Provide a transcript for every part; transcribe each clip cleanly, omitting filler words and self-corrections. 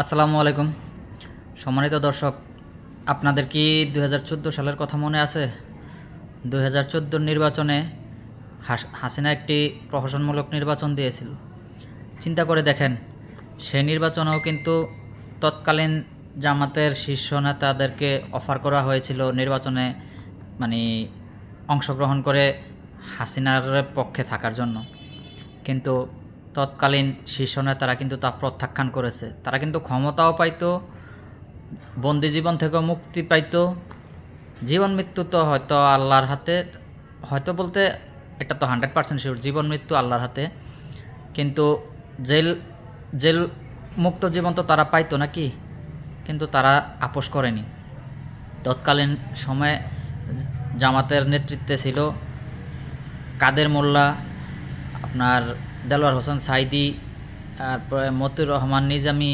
আসসালামু আলাইকুম। সম্মানিত দর্শক, আপনাদের কি ২০১৪ সালের কথা মনে আছে? ২০১৪ নির্বাচনে হাসিনা একটি প্রহসনমূলক নির্বাচন দিয়েছিল। চিন্তা করে দেখেন, সে নির্বাচনেও কিন্তু তৎকালীন জামাতের শীর্ষ নেতাদেরকে অফার করা হয়েছিল নির্বাচনে মানে অংশগ্রহণ করে হাসিনার পক্ষে থাকার জন্য। কিন্তু তৎকালীন শীর্ষ নেতারা কিন্তু তা প্রত্যাখ্যান করেছে। তারা কিন্তু ক্ষমতাও পাইতো, বন্দি জীবন থেকেও মুক্তি পাইতো। জীবন মৃত্যু তো হয়তো আল্লাহর হাতে, হয়তো বলতে এটা তো 100% শিওর, জীবন মৃত্যু আল্লাহর হাতে। কিন্তু জেল জেল মুক্ত জীবন তো তারা পাইতো নাকি? কিন্তু তারা আপোষ করেনি। তৎকালীন সময়ে জামাতের নেতৃত্বে ছিল কাদের মোল্লা, আপনার দেলোয়ার হোসেন সাঈদী, তারপরে মতিউর রহমান নিজামী,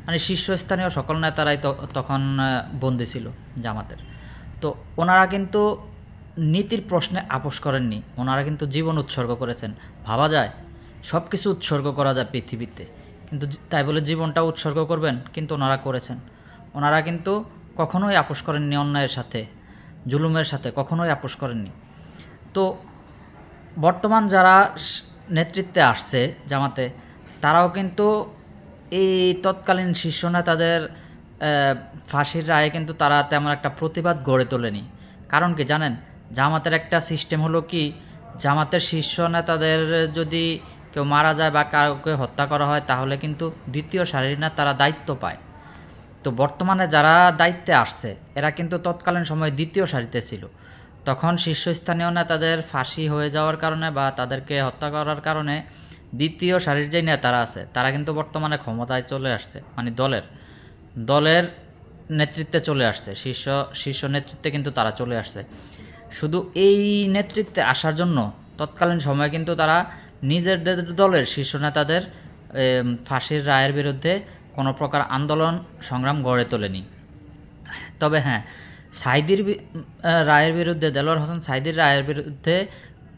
মানে শীর্ষস্থানীয় সকল নেতারাই তখন বন্দী ছিল জামাতের। তো ওনারা কিন্তু নীতির প্রশ্নে আপোষ করেননি, ওনারা কিন্তু জীবন উৎসর্গ করেছেন। ভাবা যায় সব কিছু উৎসর্গ করা যায় পৃথিবীতে, কিন্তু তাই বলে জীবনটা উৎসর্গ করবেন? কিন্তু ওনারা করেছেন। ওনারা কিন্তু কখনোই আপোষ করেননি অন্যায়ের সাথে, জুলুমের সাথে কখনোই আপোষ করেননি। তো বর্তমান যারা নেতৃত্বে আসছে জামাতে, তারাও কিন্তু এই তৎকালীন শীর্ষ নেতাদের ফাঁসির রায়ে কিন্তু তারা তেমন একটা প্রতিবাদ গড়ে তোলেনি। কারণ কি জানেন? জামাতের একটা সিস্টেম হলো কি, জামাতের শীর্ষ নেতাদের যদি কেউ মারা যায় বা কাউকে হত্যা করা হয়, তাহলে কিন্তু দ্বিতীয় সারির না তারা দায়িত্ব পায়। তো বর্তমানে যারা দায়িত্বে আসছে এরা কিন্তু তৎকালীন সময়ে দ্বিতীয় সারিতে ছিল। তখন শীর্ষস্থানীয় নেতাদের ফাঁসি হয়ে যাওয়ার কারণে বা তাদেরকে হত্যা করার কারণে দ্বিতীয় সারির যে নেতারা আছে তারা কিন্তু বর্তমানে ক্ষমতায় চলে আসছে, মানে দলের নেতৃত্বে চলে আসছে, শীর্ষ নেতৃত্বে কিন্তু তারা চলে আসছে। শুধু এই নেতৃত্বে আসার জন্য তৎকালীন সময়ে কিন্তু তারা নিজেদের দলের শীর্ষ নেতাদের ফাঁসির রায়ের বিরুদ্ধে কোনো প্রকার আন্দোলন সংগ্রাম গড়ে তোলেনি। তবে হ্যাঁ, সাঈদীর রায়ের বিরুদ্ধে, দেলোয়ার হোসেন সাঈদীর রায়ের বিরুদ্ধে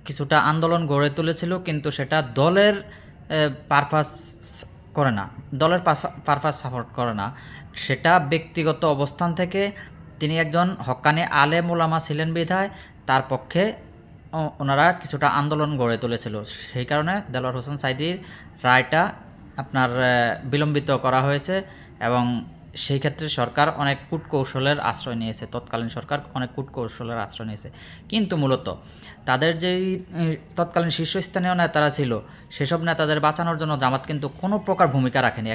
কিছুটা আন্দোলন গড়ে তুলেছিল, কিন্তু সেটা দলের পারপাস করে না, দলের পারপাস সাপোর্ট করে না। সেটা ব্যক্তিগত অবস্থান থেকে তিনি একজন হক্কানি আলেম ওলামা ছিলেন বিধায় তার পক্ষে ওনারা কিছুটা আন্দোলন গড়ে তুলেছিল। সেই কারণে দেলোয়ার হোসেন সাঈদীর রায়টা আপনার বিলম্বিত করা হয়েছে এবং সেই ক্ষেত্রে সরকার অনেক কূটকৌশলের আশ্রয় নিয়েছে, তৎকালীন সরকার অনেক কূটকৌশলের আশ্রয় নিয়েছে। কিন্তু মূলত তাদের যেই তৎকালীন শীর্ষস্থানীয় নেতারা ছিল, সেসব নেতাদের বাঁচানোর জন্য জামাত কিন্তু কোনো প্রকার ভূমিকা রাখেনি।